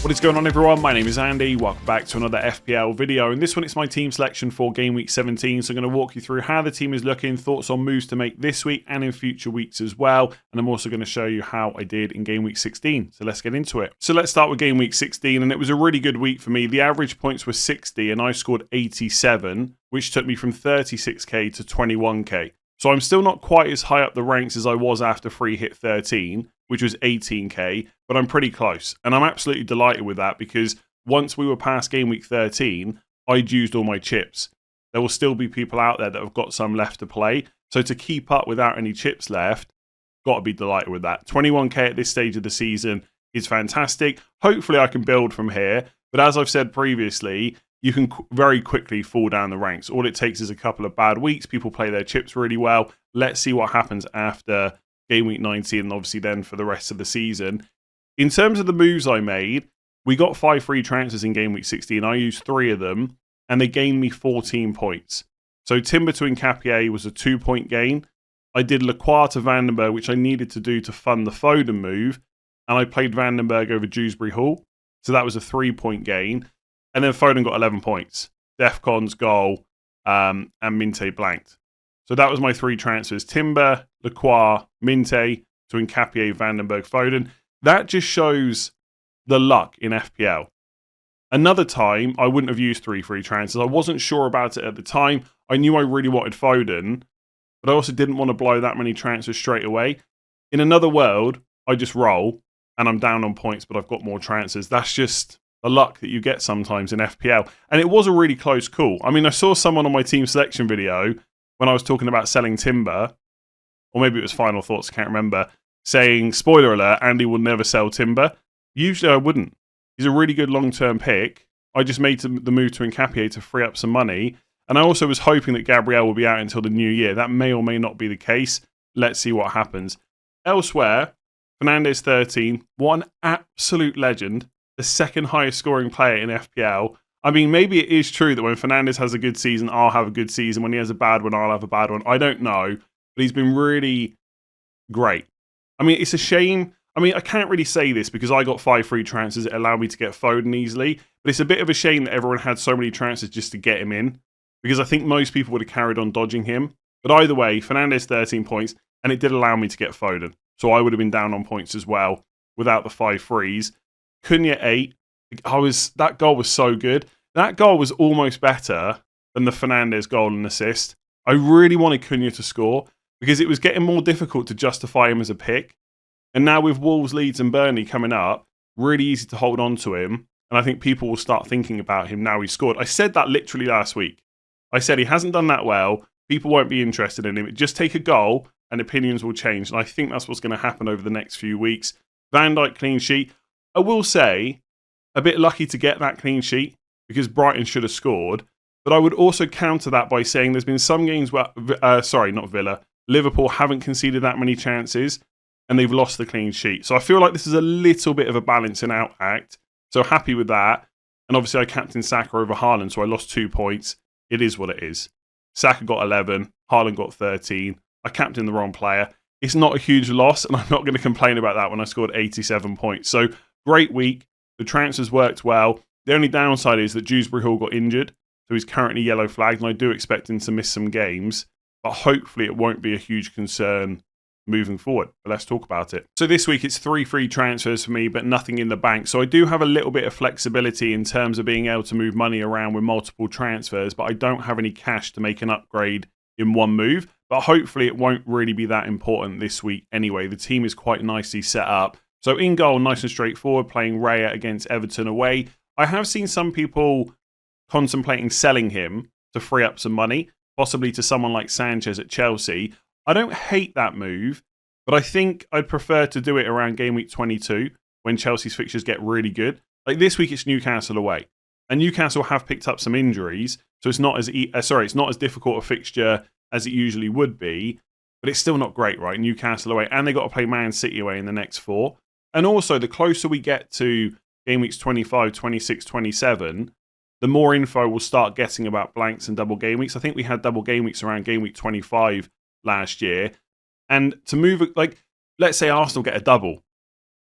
What is going on, everyone? My name is Andy. Welcome back to another FPL video. In this one, it's my team selection for Game Week 17. So I'm going to walk you through how the team is looking, thoughts on moves to make this week and in future weeks as well. And I'm also going to show you how I did in Game Week 16. So let's get into it. So let's start with Game Week 16. And it was a really good week for me. The average points were 60 and I scored 87, which took me from 36k to 21k. So I'm still not quite as high up the ranks as I was after free hit 13, which was 18k, but I'm pretty close. And I'm absolutely delighted with that because once we were past Game Week 13, I'd used all my chips. There will still be people out there that have got some left to play. So to keep up without any chips left, got to be delighted with that. 21k at this stage of the season is fantastic. Hopefully I can build from here. But as I've said previously, you can very quickly fall down the ranks. All it takes is a couple of bad weeks. People play their chips really well. Let's see what happens after Game Week 19 and obviously then for the rest of the season. In terms of the moves I made, we got 5 free transfers in Game Week 16. I used 3 of them and they gained me 14 points. So Timber to Nkapie was a 2-point gain. I did Lacroix to Vandenberg, which I needed to do to fund the Foden move. And I played Vandenberg over Dewsbury Hall. So that was a 3-point gain. And then Foden got 11 points. Defcon's goal and Minte blanked. So that was my 3 transfers. Timber, Lacroix, Minte to Nkapie, Vandenberg, Foden. That just shows the luck in FPL. Another time, I wouldn't have used 3 free transfers. I wasn't sure about it at the time. I knew I really wanted Foden, but I also didn't want to blow that many transfers straight away. In another world, I just roll and I'm down on points, but I've got more transfers. That's just the luck that you get sometimes in FPL. And it was a really close call. I mean, I saw someone on my team selection video when I was talking about selling Timber, or maybe it was Final Thoughts, I can't remember, saying, spoiler alert, Andy will never sell Timber. Usually I wouldn't. He's a really good long-term pick. I just made the move to Nkapie to free up some money. And I also was hoping that Gabriel will be out until the new year. That may or may not be the case. Let's see what happens. Elsewhere, Fernandes 13, what an absolute legend. The second highest scoring player in FPL. I mean, maybe it is true that when Fernandes has a good season, I'll have a good season. When he has a bad one, I'll have a bad one. I don't know. But he's been really great. I mean, it's a shame. I mean, I can't really say this because I got 5 free transfers. It allowed me to get Foden easily. But it's a bit of a shame that everyone had so many transfers just to get him in. Because I think most people would have carried on dodging him. But either way, Fernandes 13 points. And it did allow me to get Foden. So I would have been down on points as well without the 5 frees. Cunha 8. That goal was so good. That goal was almost better than the Fernandes goal and assist. I really wanted Cunha to score because it was getting more difficult to justify him as a pick. And now with Wolves, Leeds and Burnley coming up, really easy to hold on to him. And I think people will start thinking about him now he's scored. I said that literally last week. I said he hasn't done that well. People won't be interested in him. Just take a goal and opinions will change. And I think that's what's going to happen over the next few weeks. Van Dijk clean sheet. I will say, a bit lucky to get that clean sheet because Brighton should have scored. But I would also counter that by saying there's been some games where, not Villa, Liverpool haven't conceded that many chances and they've lost the clean sheet. So I feel like this is a little bit of a balancing out act. So happy with that. And obviously I captained Saka over Haaland, so I lost 2 points. It is what it is. Saka got 11, Haaland got 13. I captained the wrong player. It's not a huge loss, and I'm not going to complain about that when I scored 87 points. So great week. The transfers worked well. The only downside is that Dewsbury Hall got injured, so he's currently yellow flagged, and I do expect him to miss some games. But hopefully it won't be a huge concern moving forward. But let's talk about it. So this week it's 3 free transfers for me, but nothing in the bank. So I do have a little bit of flexibility in terms of being able to move money around with multiple transfers, but I don't have any cash to make an upgrade in one move. But hopefully it won't really be that important this week anyway. The team is quite nicely set up. So in goal, nice and straightforward, playing Raya against Everton away. I have seen some people contemplating selling him to free up some money, possibly to someone like Sanchez at Chelsea. I don't hate that move, but I think I'd prefer to do it around Game Week 22 when Chelsea's fixtures get really good. Like this week, it's Newcastle away. And Newcastle have picked up some injuries, so it's not as difficult a fixture as it usually would be, but it's still not great, right? Newcastle away, and they got to play Man City away in the next 4. And also, the closer we get to Game Weeks 25, 26, 27, the more info we'll start getting about blanks and double game weeks. I think we had double game weeks around Game Week 25 last year. And to move, like, let's say Arsenal get a double.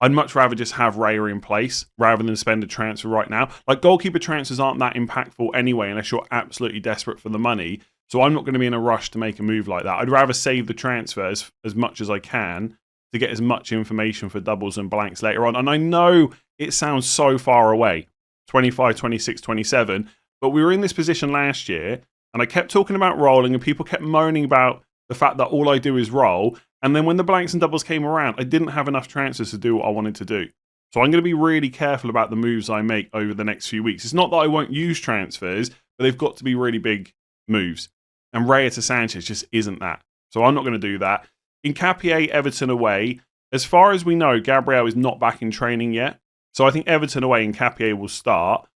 I'd much rather just have Raya in place rather than spend a transfer right now. Like, goalkeeper transfers aren't that impactful anyway unless you're absolutely desperate for the money. So I'm not going to be in a rush to make a move like that. I'd rather save the transfers as much as I can to get as much information for doubles and blanks later on. And I know it sounds so far away, 25, 26, 27, but we were in this position last year and I kept talking about rolling and people kept moaning about the fact that all I do is roll. And then when the blanks and doubles came around, I didn't have enough transfers to do what I wanted to do. So I'm going to be really careful about the moves I make over the next few weeks. It's not that I won't use transfers, but they've got to be really big moves. And Raya to Sanchez just isn't that. So I'm not going to do that. Nketiah, Everton away. As far as we know, Gabriel is not back in training yet. So I think Everton away and Nketiah will start.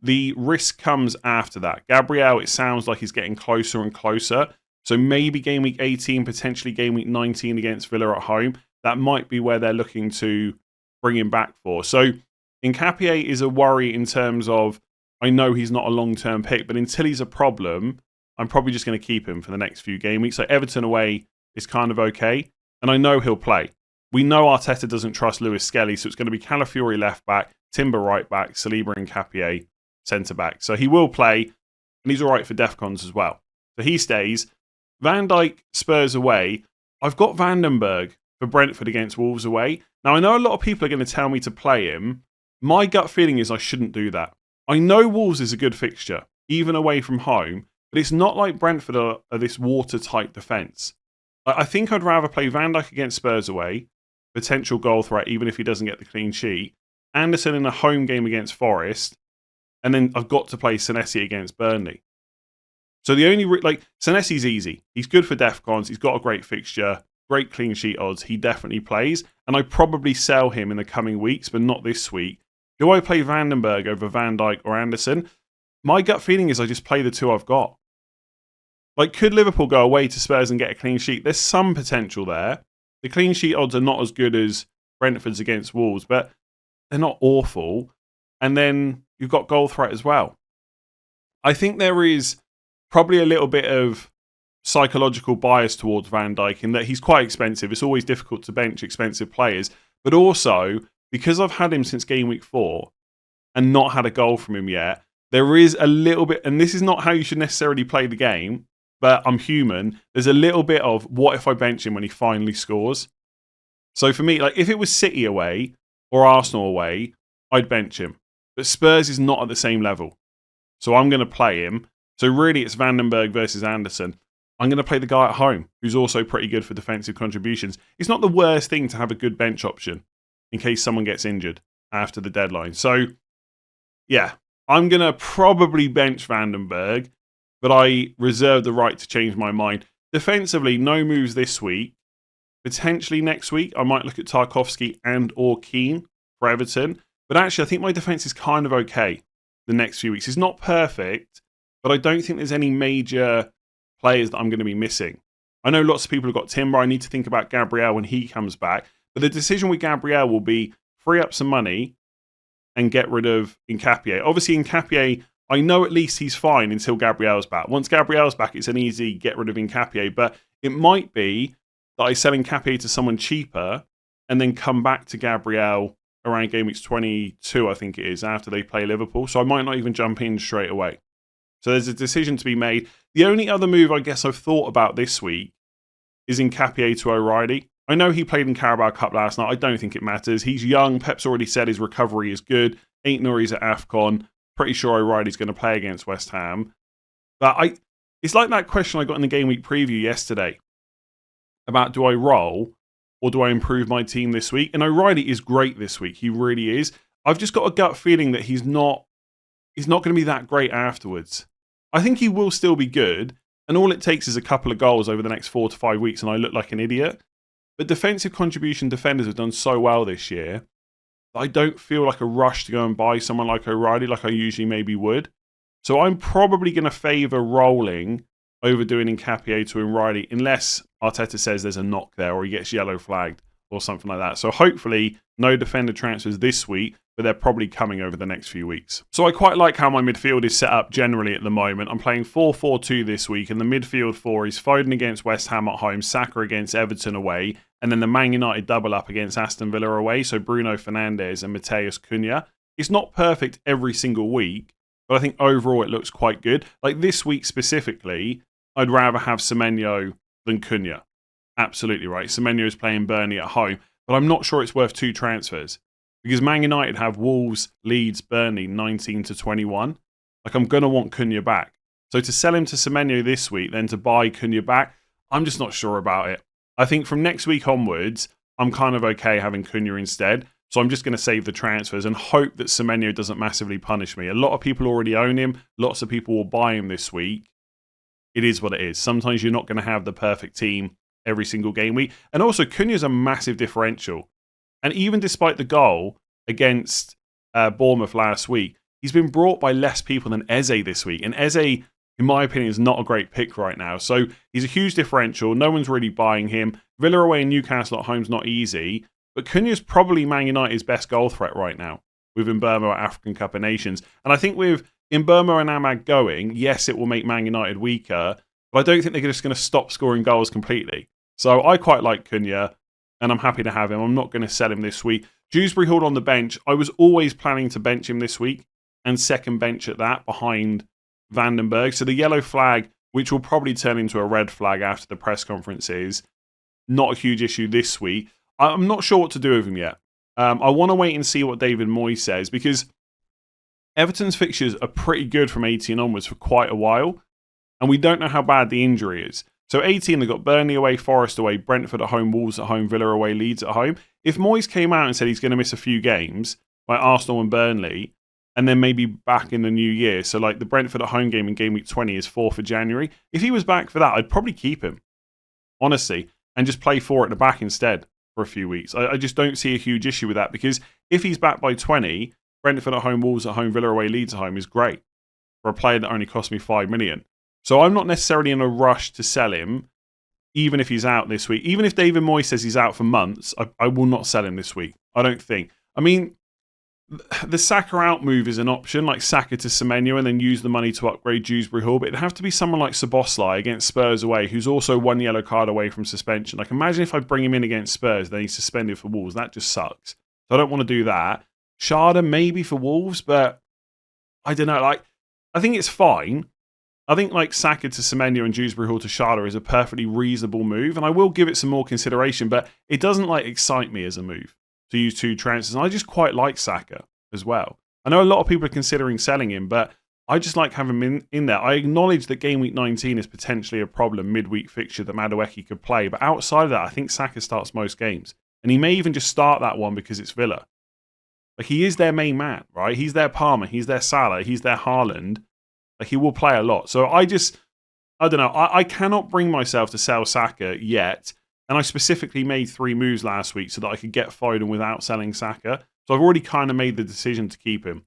The risk comes after that. Gabriel, it sounds like he's getting closer and closer. So maybe game week 18, potentially game week 19 against Villa at home. That might be where they're looking to bring him back for. So Nketiah is a worry in terms of, I know he's not a long-term pick, but until he's a problem, I'm probably just going to keep him for the next few game weeks. So Everton away is kind of okay. And I know he'll play. We know Arteta doesn't trust Lewis Skelly, so it's going to be Calafiori left back, Timber right back, Saliba and Nketiah centre back. So he will play, and he's all right for DEFCONs as well. So he stays. Van Dijk, Spurs away. I've got Vandenberg for Brentford against Wolves away. Now, I know a lot of people are going to tell me to play him. My gut feeling is I shouldn't do that. I know Wolves is a good fixture, even away from home, but it's not like Brentford are this watertight defence. I think I'd rather play Van Dijk against Spurs away, potential goal threat, even if he doesn't get the clean sheet. Anderson in a home game against Forest, and then I've got to play Senesi against Burnley. So the only, Senesi's easy. He's good for DEFCONs. He's got a great fixture, great clean sheet odds. He definitely plays. And I probably sell him in the coming weeks, but not this week. Do I play Vandenberg over Van Dijk or Anderson? My gut feeling is I just play the two I've got. Like, could Liverpool go away to Spurs and get a clean sheet? There's some potential there. The clean sheet odds are not as good as Brentford's against Wolves, but they're not awful. And then you've got goal threat as well. I think there is probably a little bit of psychological bias towards Van Dijk in that he's quite expensive. It's always difficult to bench expensive players. But also, because I've had him since game week 4 and not had a goal from him yet, there is a little bit, and this is not how you should necessarily play the game, but I'm human. There's a little bit of, what if I bench him when he finally scores? So for me, like, if it was City away or Arsenal away, I'd bench him. But Spurs is not at the same level. So I'm going to play him. So really, it's Vandenberg versus Anderson. I'm going to play the guy at home, who's also pretty good for defensive contributions. It's not the worst thing to have a good bench option in case someone gets injured after the deadline. So, yeah, I'm going to probably bench Vandenberg, but I reserve the right to change my mind. Defensively, no moves this week. Potentially next week, I might look at Tarkowski and or Keane for Everton. But actually, I think my defence is kind of okay the next few weeks. It's not perfect, but I don't think there's any major players that I'm going to be missing. I know lots of people have got Timber. I need to think about Gabriel when he comes back. But the decision with Gabriel will be free up some money and get rid of Nketiah. Obviously, Nketiah, I know at least he's fine until Gabriel's back. Once Gabriel's back, it's an easy get rid of Nketiah. But it might be that I sell Nketiah to someone cheaper and then come back to Gabriel around game weeks 22, I think it is, after they play Liverpool. So I might not even jump in straight away. So there's a decision to be made. The only other move I guess I've thought about this week is Nketiah to O'Reilly. I know he played in Carabao Cup last night. I don't think it matters. He's young. Pep's already said his recovery is good. Ain't Nuri's at AFCON. Pretty sure O'Reilly's going to play against West Ham. But it's like that question I got in the game week preview yesterday about, do I roll or do I improve my team this week? And O'Reilly is great this week. He really is. I've just got a gut feeling that he's not going to be that great afterwards. I think he will still be good, and all it takes is a couple of goals over the next 4 to 5 weeks and I look like an idiot. But defensive contribution defenders have done so well this year that I don't feel like a rush to go and buy someone like O'Reilly like I usually maybe would. So I'm probably going to favour rolling over doing Nketiah to O'Reilly unless Arteta says there's a knock there or he gets yellow flagged or something like that. So hopefully no defender transfers this week, but they're probably coming over the next few weeks. So I quite like how my midfield is set up generally at the moment. I'm playing 4-4-2 this week, and the midfield four is Foden against West Ham at home, Saka against Everton away, and then the Man United double up against Aston Villa away, so Bruno Fernandes and Matheus Cunha. It's not perfect every single week, but I think overall it looks quite good. Like this week specifically, I'd rather have Semenyo than Cunha. Absolutely right. Semenyo is playing Burnley at home, but I'm not sure it's worth 2 transfers because Man United have Wolves, Leeds, Burnley 19-21. Like I'm going to want Cunha back. So to sell him to Semenyo this week, then to buy Cunha back, I'm just not sure about it. I think from next week onwards, I'm kind of okay having Cunha instead. So I'm just going to save the transfers and hope that Semenyo doesn't massively punish me. A lot of people already own him. Lots of people will buy him this week. It is what it is. Sometimes you're not going to have the perfect team every single game week. And also, Cunha's a massive differential. And even despite the goal against Bournemouth last week, he's been brought by less people than Eze this week. And Eze, in my opinion, is not a great pick right now. So he's a huge differential. No one's really buying him. Villa away and Newcastle at home's not easy. But Cunha's probably Man United's best goal threat right now with Mbeumo at African Cup of Nations. And I think with Mbeumo and Ahmad going, yes, it will make Man United weaker, but I don't think they're just going to stop scoring goals completely. So I quite like Cunha, and I'm happy to have him. I'm not going to sell him this week. Dewsbury Hall on the bench. I was always planning to bench him this week, and second bench at that behind Vandenberg. So the yellow flag, which will probably turn into a red flag after the press conference, is not a huge issue this week. I'm not sure what to do with him yet. I want to wait and see what David Moyes says, because Everton's fixtures are pretty good from 18 onwards for quite a while, and we don't know how bad the injury is. So 18, they've got Burnley away, Forest away, Brentford at home, Wolves at home, Villa away, Leeds at home. If Moyes came out and said he's going to miss a few games, like Arsenal and Burnley, and then maybe back in the new year, so like the Brentford at home game in game week 20 is 4th of January, if he was back for that, I'd probably keep him, honestly, and just play 4 at the back instead for a few weeks. I just don't see a huge issue with that, because if he's back by 20, Brentford at home, Wolves at home, Villa away, Leeds at home is great for a player that only cost me 5 million. So I'm not necessarily in a rush to sell him, even if he's out this week. Even if David Moyes says he's out for months, I will not sell him this week. I don't think. I mean, the Saka out move is an option, like Saka to Semenyo and then use the money to upgrade Dewsbury Hall, but it'd have to be someone like Szoboszlai against Spurs away, who's also 1 yellow card away from suspension. Like, imagine if I bring him in against Spurs, then he's suspended for Wolves. That just sucks. So I don't want to do that. Sharda maybe for Wolves, but I don't know. Like, I think it's fine. I think like Saka to Semenyo and Dewsbury Hall to Sharda is a perfectly reasonable move, and I will give it some more consideration, but it doesn't like excite me as a move to use 2 transfers. And I just quite like Saka as well. I know a lot of people are considering selling him, but I just like having him in there. I acknowledge that game week 19 is potentially a problem midweek fixture that Madueke could play, but outside of that, I think Saka starts most games, and he may even just start that one because it's Villa. Like, he is their main man, right? He's their Palmer, he's their Salah, he's their Haaland. Like, he will play a lot. So I don't know. I cannot bring myself to sell Saka yet. And I specifically made 3 moves last week so that I could get Foden without selling Saka. So I've already kind of made the decision to keep him.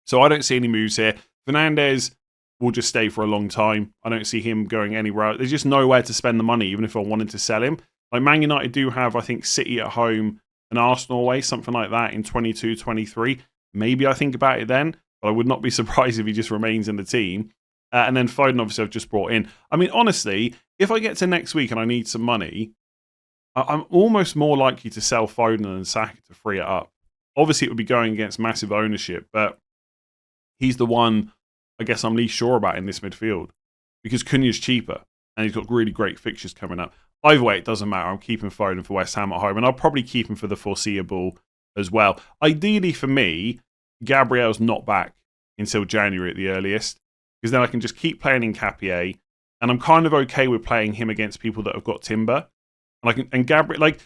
So I don't see any moves here. Fernandes will just stay for a long time. I don't see him going anywhere. There's just nowhere to spend the money, even if I wanted to sell him. Like, Man United do have, I think, City at home and Arsenal away, something like that in 22-23. Maybe I think about it then. But I would not be surprised if he just remains in the team. And then Foden, obviously, I've just brought in. I mean, honestly, if I get to next week and I need some money, I'm almost more likely to sell Foden than Saka to free it up. Obviously, it would be going against massive ownership, but he's the one I guess I'm least sure about in this midfield, because Cunha's cheaper and he's got really great fixtures coming up. Either way, it doesn't matter. I'm keeping Foden for West Ham at home, and I'll probably keep him for the foreseeable as well. Ideally for me, Gabriel's not back until January at the earliest, because then I can just keep playing in Capier, and I'm kind of okay with playing him against people that have got Timber. And Gabriel, like,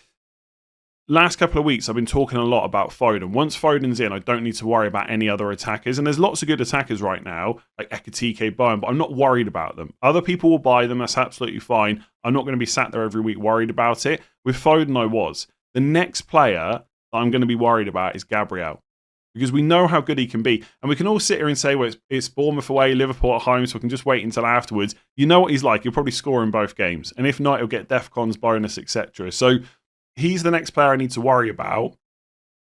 last couple of weeks, I've been talking a lot about Foden. Once Foden's in, I don't need to worry about any other attackers. And there's lots of good attackers right now, like Ekitike, Bowen, but I'm not worried about them. Other people will buy them. That's absolutely fine. I'm not going to be sat there every week worried about it. With Foden, I was. The next player that I'm going to be worried about is Gabriel, because we know how good he can be. And we can all sit here and say, well, it's Bournemouth away, Liverpool at home, so we can just wait until afterwards. You know what he's like. He'll probably score in both games. And if not, he'll get DEFCON's bonus, etc. So he's the next player I need to worry about.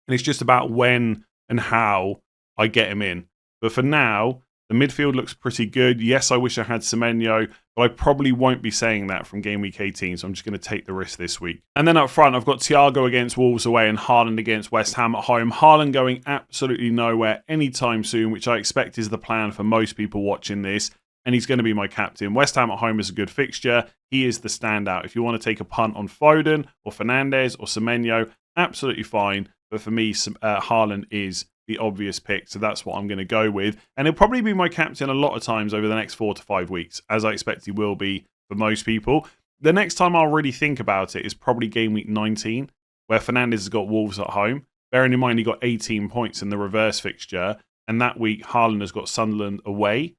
And it's just about when and how I get him in. But for now, the midfield looks pretty good. Yes, I wish I had Semenyo, but I probably won't be saying that from game week 18, so I'm just going to take the risk this week. And then up front, I've got THIAGO against Wolves away and Haaland against West Ham at home. Haaland going absolutely nowhere anytime soon, which I expect is the plan for most people watching this, and he's going to be my captain. West Ham at home is a good fixture. He is the standout. If you want to take a punt on Foden or Fernandes or Semenyo, absolutely fine. But for me, Haaland is the obvious pick, so that's what I'm going to go with. And he'll probably be my captain a lot of times over the next 4 to 5 weeks, as I expect he will be for most people. The next time I'll really think about it is probably game week 19, where Fernandes has got Wolves at home. Bearing in mind he got 18 points in the reverse fixture, and that week Haaland has got Sunderland away.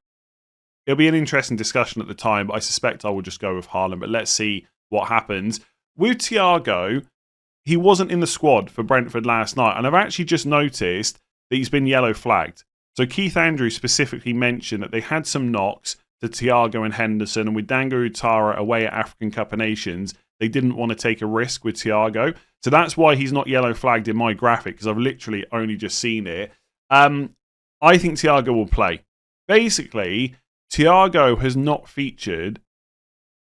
It'll be an interesting discussion at the time, but I suspect I will just go with Haaland. But let's see what happens. With THIAGO, he wasn't in the squad for Brentford last night, and I've actually just noticed that he's been yellow flagged. So Keith Andrews specifically mentioned that they had some knocks to THIAGO and Henderson, and with Dango Utara away at African Cup of Nations, they didn't want to take a risk with THIAGO. So that's why he's not yellow flagged in my graphic, because I've literally only just seen it. I think THIAGO will play. Basically, THIAGO has not featured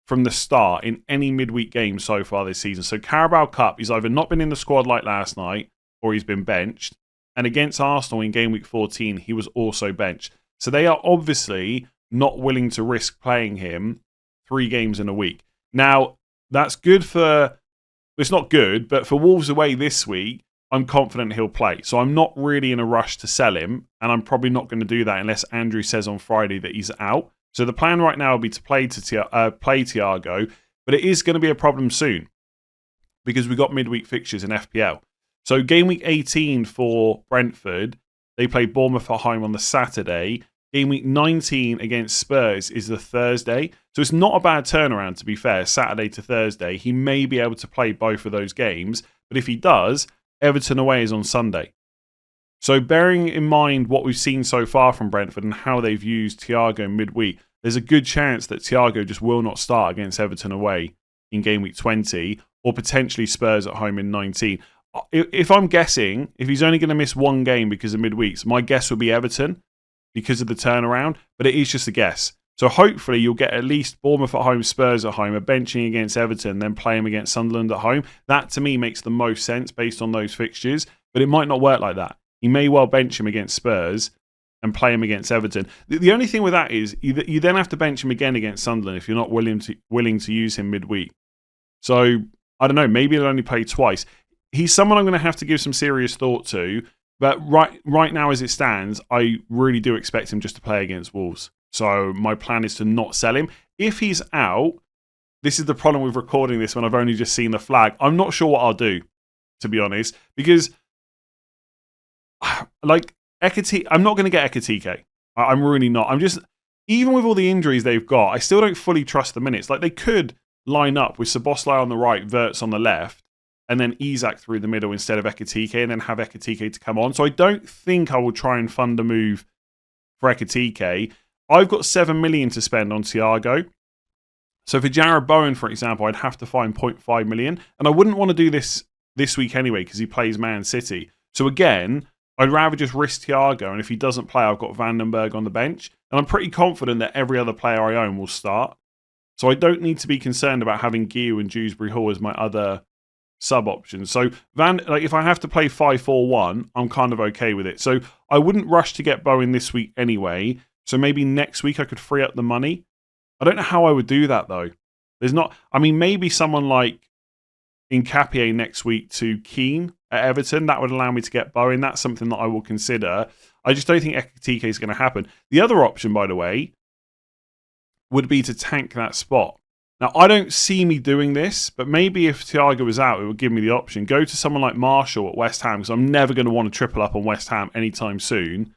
from the start in any midweek game so far this season. So Carabao Cup, he's either not been in the squad like last night, or he's been benched. And against Arsenal in game week 14, he was also benched. So they are obviously not willing to risk playing him 3 games in a week. Now, that's good for... It's not good, but for Wolves away this week, I'm confident he'll play. So I'm not really in a rush to sell him, and I'm probably not going to do that unless Andrew says on Friday that he's out. So the plan right now will be to play THIAGO, but it is going to be a problem soon because we've got midweek fixtures in FPL. So game week 18 for Brentford, they play Bournemouth at home on the Saturday. Game week 19 against Spurs is the Thursday. So it's not a bad turnaround, to be fair, Saturday to Thursday. He may be able to play both of those games, but if he does, Everton away is on Sunday. So bearing in mind what we've seen so far from Brentford and how they've used THIAGO midweek, there's a good chance that THIAGO just will not start against Everton away in game week 20 or potentially Spurs at home in 19. If I'm guessing, if he's only going to miss 1 game because of midweeks, my guess would be Everton because of the turnaround, but it is just a guess. So hopefully you'll get at least Bournemouth at home, Spurs at home, a benching against Everton, then play him against Sunderland at home. That to me makes the most sense based on those fixtures, but it might not work like that. He may well bench him against Spurs and play him against Everton. The only thing with that is you then have to bench him again against Sunderland if you're not willing to use him midweek. So I don't know, maybe he'll only play twice. He's someone I'm going to have to give some serious thought to, but right now as it stands, I really do expect him just to play against Wolves. So my plan is to not sell him. If he's out, this is the problem with recording this when I've only just seen the flag. I'm not sure what I'll do, to be honest, because like Ekitike, I'm not going to get Ekitike. I'm really not. I'm just, even with all the injuries they've got, I still don't fully trust the minutes. Like they could line up with Szoboszlai on the right, Wirtz on the left, and then Isak through the middle instead of Ekitike, and then have Ekitike to come on. So I don't think I will try and fund a move for Ekitike. I've got 7 million to spend on THIAGO. So for Jarrod Bowen, for example, I'd have to find 0.5 million. And I wouldn't want to do this week anyway because he plays Man City. So again, I'd rather just risk THIAGO. And if he doesn't play, I've got Vandenberg on the bench. And I'm pretty confident that every other player I own will start. So I don't need to be concerned about having Guiu and Dewsbury Hall as my other sub options. So if I have to play 5-4-1, I'm kind of okay with it. So I wouldn't rush to get Bowen this week anyway. So maybe next week I could free up the money. I don't know how I would do that though. Maybe someone like Nkapie next week to Keane at Everton, that would allow me to get Bowen. That's something that I will consider. I just don't think Ekitike is going to happen. The other option, by the way, would be to tank that spot. Now, I don't see me doing this, but maybe if THIAGO was out, it would give me the option. Go to someone like Marshall at West Ham, because I'm never going to want to triple up on West Ham anytime soon.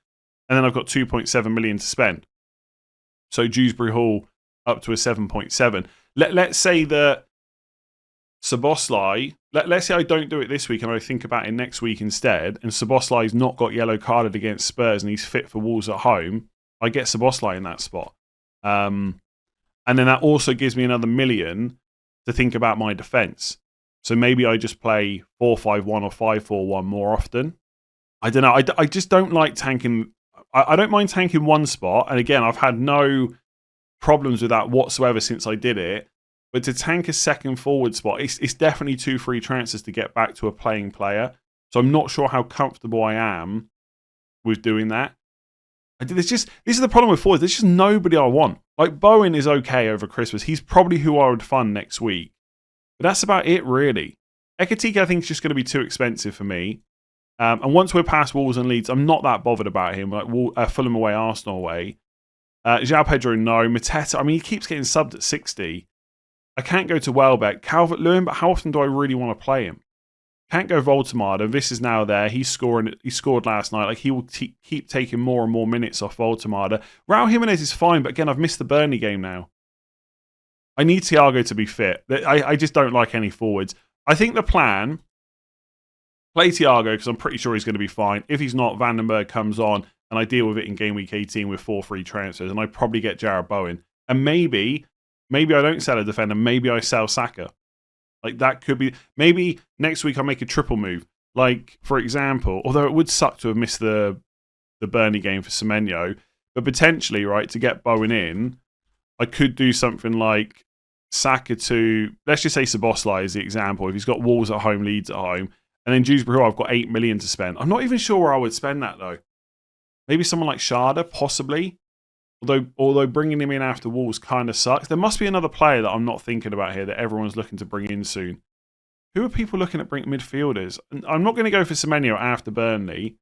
And then I've got 2.7 million to spend. So Dewsbury Hall up to a 7.7. Let's say that Szoboszlai, let's say I don't do it this week and I think about it next week instead, and Szoboszlai's not got yellow carded against Spurs and he's fit for Wolves at home, I get Szoboszlai in that spot. And then that also gives me another million to think about my defence. So maybe I just play 4-5-1 or 5-4-1 more often. I don't know. I just don't like tanking. I don't mind tanking one spot. And again, I've had no problems with that whatsoever since I did it. But to tank a second forward spot, it's definitely 2 free transfers to get back to a playing player. So I'm not sure how comfortable I am with doing that. This is the problem with forwards. There's just nobody I want. Like, Bowen is okay over Christmas. He's probably who I would fund next week. But that's about it, really. Ekitike, I think, is just going to be too expensive for me. And once we're past Wolves and Leeds, I'm not that bothered about him. Like Fulham away, Arsenal away. João Pedro, no. Mateta, I mean, he keeps getting subbed at 60. I can't go to Welbeck. Calvert-Lewin, but how often do I really want to play him? Can't go Voltemade. This is now there. He's scoring. He scored last night. Like, he will keep taking more and more minutes off Voltemade. Raul Jimenez is fine, but again, I've missed the Burnley game now. I need THIAGO to be fit. I just don't like any forwards. I think the plan, play THIAGO because I'm pretty sure he's going to be fine. If he's not, Vandenberg comes on and I deal with it in game week 18 with 4 free transfers and I probably get Jarrod Bowen. And maybe I don't sell a defender. Maybe I sell Saka. Like, that could be... Maybe next week I'll make a triple move. Like, for example, although it would suck to have missed the Burnley game for Semenyo, but potentially, right, to get Bowen in, I could do something like Saka to... Let's just say Szoboszlai is the example. If he's got Wolves at home, Leeds at home, and then Dewsbury, I've got 8 million to spend. I'm not even sure where I would spend that, though. Maybe someone like Sharda, possibly. Although bringing him in after Wolves kind of sucks. There must be another player that I'm not thinking about here that everyone's looking to bring in soon. Who are people looking at bringing midfielders? I'm not going to go for Semenyo after Burnley.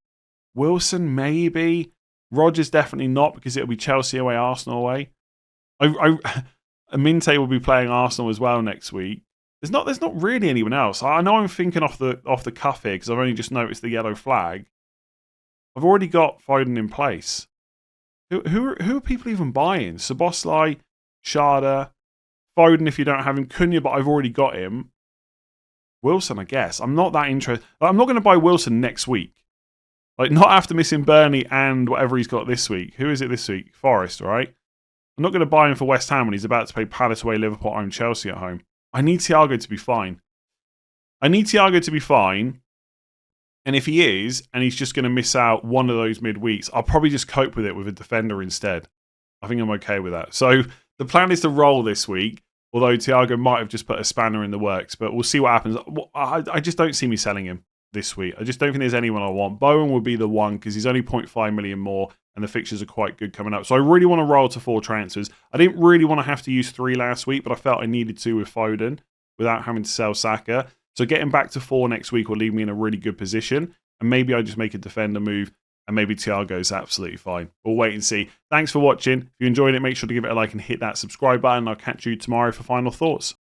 Wilson, maybe. Rodgers, definitely not, because it'll be Chelsea away, Arsenal away. Minte will be playing Arsenal as well next week. There's not really anyone else. I know I'm thinking off the cuff here because I've only just noticed the yellow flag. I've already got Foden in place. Who are people even buying? Szoboszlai, Sharda, Foden if you don't have him, Cunha, but I've already got him. Wilson, I guess. I'm not that interested. I'm not going to buy Wilson next week. Like, not after missing Burnley and whatever he's got this week. Who is it this week? Forest, right? I'm not going to buy him for West Ham when he's about to play Palace away, Liverpool at home, Chelsea at home. I need THIAGO to be fine. And if he is, and he's just going to miss out one of those midweeks, I'll probably just cope with it with a defender instead. I think I'm okay with that. So the plan is to roll this week, although THIAGO might have just put a spanner in the works, but we'll see what happens. I just don't see me selling him this week. I just don't think there's anyone I want. Bowen would be the one because he's only 0.5 million more and the fixtures are quite good coming up. So I really want to roll to 4 transfers. I didn't really want to have to use 3 last week, but I felt I needed to with Foden without having to sell Saka. So getting back to 4 next week will leave me in a really good position. And maybe I just make a defender move and maybe THIAGO's absolutely fine. We'll wait and see. Thanks for watching. If you enjoyed it, make sure to give it a like and hit that subscribe button. I'll catch you tomorrow for final thoughts.